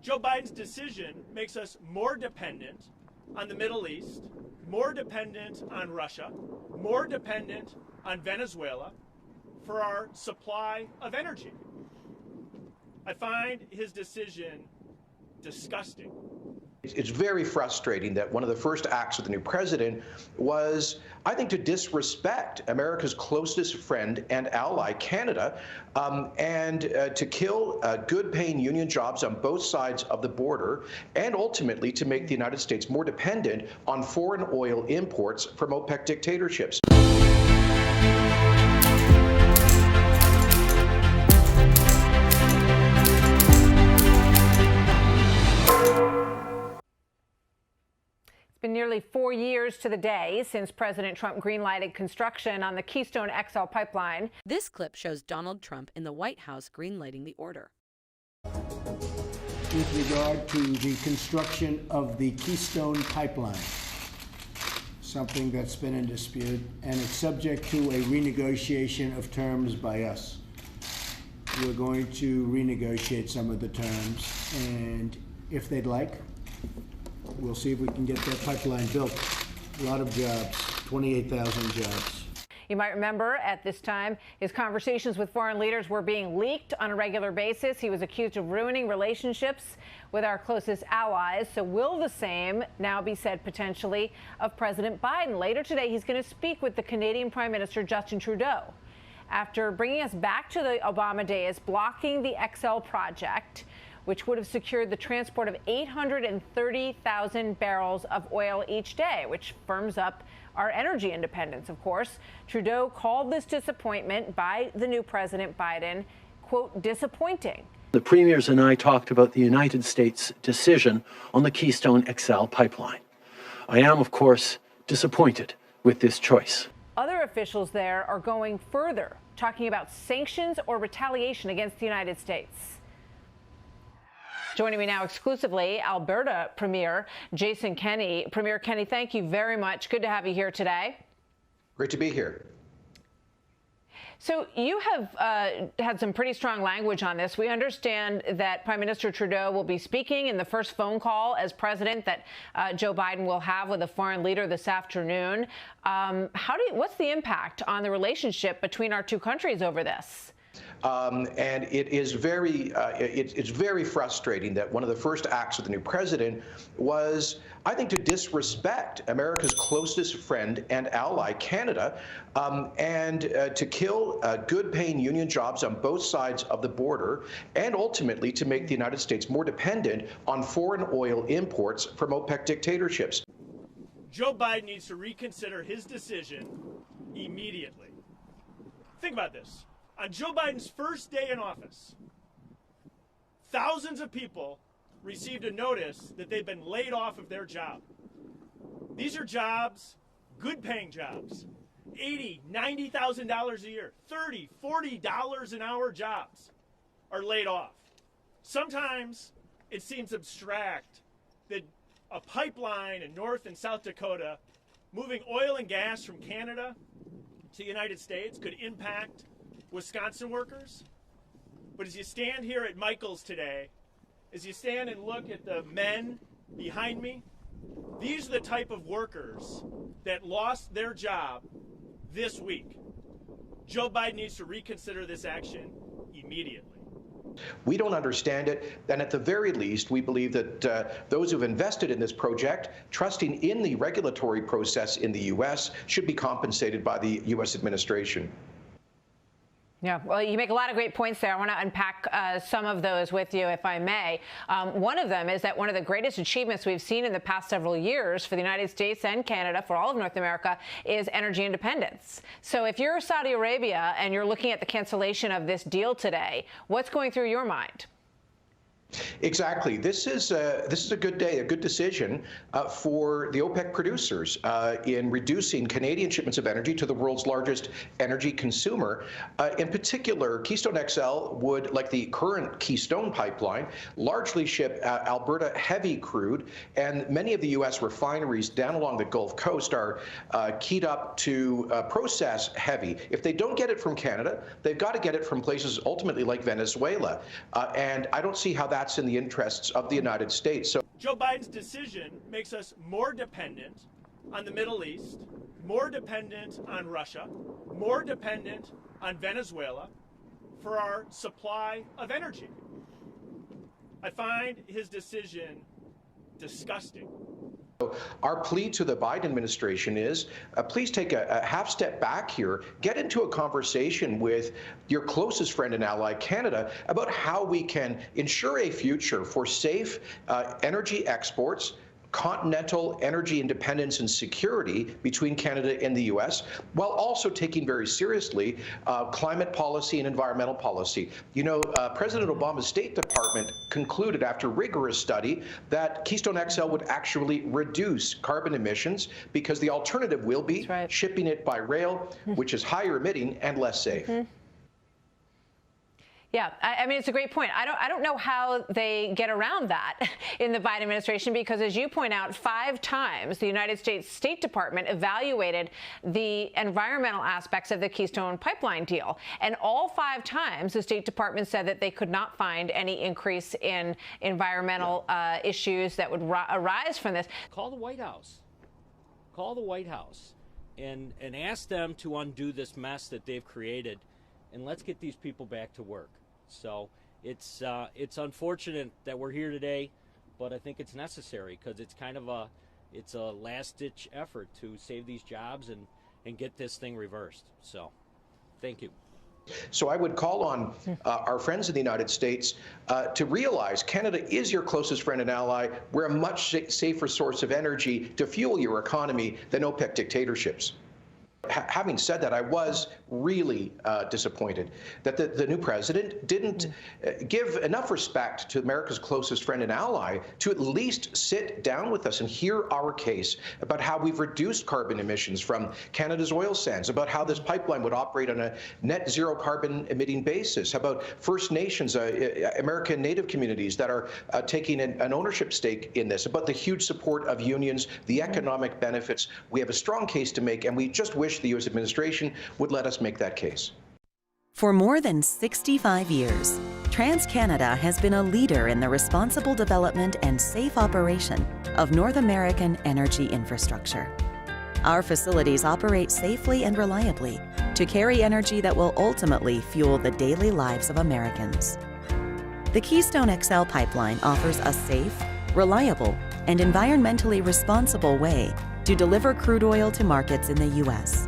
Joe Biden's decision makes us more dependent on the Middle East, more dependent on Russia, more dependent on Venezuela for our supply of energy. I find his decision disgusting. It's very frustrating that one of the first acts of the new president was, I think, to disrespect America's closest friend and ally, Canada, and to kill good-paying union jobs on both sides of the border, and ultimately to make the United States more dependent on foreign oil imports from OPEC dictatorships. Been nearly 4 years to the day since President Trump greenlighted construction on the Keystone XL pipeline. This clip shows Donald Trump in the White House greenlighting the order. With regard to the construction of the Keystone Pipeline, something that's been in dispute, and it's subject to a renegotiation of terms by us. We're going to renegotiate some of the terms, and if they'd like, we'll see if we can get that pipeline built. A lot of jobs, 28,000 jobs. You might remember at this time, his conversations with foreign leaders were being leaked on a regular basis. He was accused of ruining relationships with our closest allies. So will the same now be said potentially of President Biden? Later today, he's going to speak with the Canadian Prime Minister Justin Trudeau. After bringing us back to the Obama days, blocking the XL project, which would have secured the transport of 830,000 barrels of oil each day, which firms up our energy independence, of course. Trudeau called this disappointment by the new President Biden, quote, disappointing. The premiers and I talked about the United States decision on the Keystone XL pipeline. I am, of course, disappointed with this choice. Other officials there are going further, talking about sanctions or retaliation against the United States. Joining me now exclusively, Alberta Premier Jason Kenney. Premier Kenney, thank you very much. Good to have you here today. Great to be here. So you have had some pretty strong language on this. We understand that Prime Minister Trudeau will be speaking in the first phone call as president that Joe Biden will have with a foreign leader this afternoon. What's the impact on the relationship between our two countries over this? And it is it's very frustrating that one of the first acts of the new president was, I think, to disrespect America's closest friend and ally, Canada, and to kill good-paying union jobs on both sides of the border, and ultimately to make the United States more dependent on foreign oil imports from OPEC dictatorships. Joe Biden needs to reconsider his decision immediately. Think about this. On Joe Biden's first day in office, thousands of people received a notice that they've been laid off of their job. These are jobs, good-paying jobs, $80,000, $90,000 a year, $30, $40 an hour jobs are laid off. Sometimes it seems abstract that a pipeline in North and South Dakota moving oil and gas from Canada to the United States could impact Wisconsin workers. But as you stand here at Michael's today, as you stand and look at the men behind me, these are the type of workers that lost their job this week. Joe Biden needs to reconsider this action immediately. We don't understand it, and at the very least, we believe that those who've invested in this project, trusting in the regulatory process in the U.S., should be compensated by the U.S. administration. Yeah, well, you make a lot of great points there. I want to unpack some of those with you, if I may. One of them is that one of the greatest achievements we've seen in the past several years for the United States and Canada, for all of North America, is energy independence. So if you're Saudi Arabia and you're looking at the cancellation of this deal today, what's going through your mind? Exactly. This is a good day, a good decision for the OPEC producers in reducing Canadian shipments of energy to the world's largest energy consumer. In particular, Keystone XL would, like the current Keystone Pipeline, largely ship Alberta heavy crude, and many of the U.S. refineries down along the Gulf Coast are keyed up to process heavy. If they don't get it from Canada, they've got to get it from places ultimately like Venezuela, and I don't see how that that's in the interests of the United States. So Joe Biden's decision makes us more dependent on the Middle East, more dependent on Russia, more dependent on Venezuela for our supply of energy. I find his decision disgusting. our plea to the Biden administration is, please take a half step back here, get into a conversation with your closest friend and ally, Canada, about how we can ensure a future for safe energy exports, continental energy independence and security between Canada and the U.S., while also taking very seriously climate policy and environmental policy. You know, President Obama's State Department concluded after rigorous study that Keystone XL would actually reduce carbon emissions because the alternative will be shipping it by rail, which is higher emitting and less safe. Yeah, I mean, it's a great point. I don't know how they get around that in the Biden administration, because as you point out, 5 times the United States State Department evaluated the environmental aspects of the Keystone Pipeline deal. And all 5 times the State Department said that they could not find any increase in environmental issues that would arise from this. Call the White House. Call the White House and ask them to undo this mess that they've created, and let's get these people back to work. So it's unfortunate that we're here today, but I think it's necessary because it's kind of a last-ditch effort to save these jobs and get this thing reversed. So thank you. So I would call on our friends in the United States to realize Canada is your closest friend and ally. We're a much safer source of energy to fuel your economy than OPEC dictatorships. Having said that, I was really disappointed that the new president didn't give enough respect to America's closest friend and ally to at least sit down with us and hear our case about how we've reduced carbon emissions from Canada's oil sands, about how this pipeline would operate on a net zero carbon emitting basis, about First Nations, American Native communities that are taking an ownership stake in this, about the huge support of unions, the economic benefits. We have a strong case to make, and we just wish the U.S. administration would let us make that case. For more than 65 years, TransCanada has been a leader in the responsible development and safe operation of North American energy infrastructure. Our facilities operate safely and reliably to carry energy that will ultimately fuel the daily lives of Americans. The Keystone XL pipeline offers a safe, reliable, and environmentally responsible way to deliver crude oil to markets in the U.S.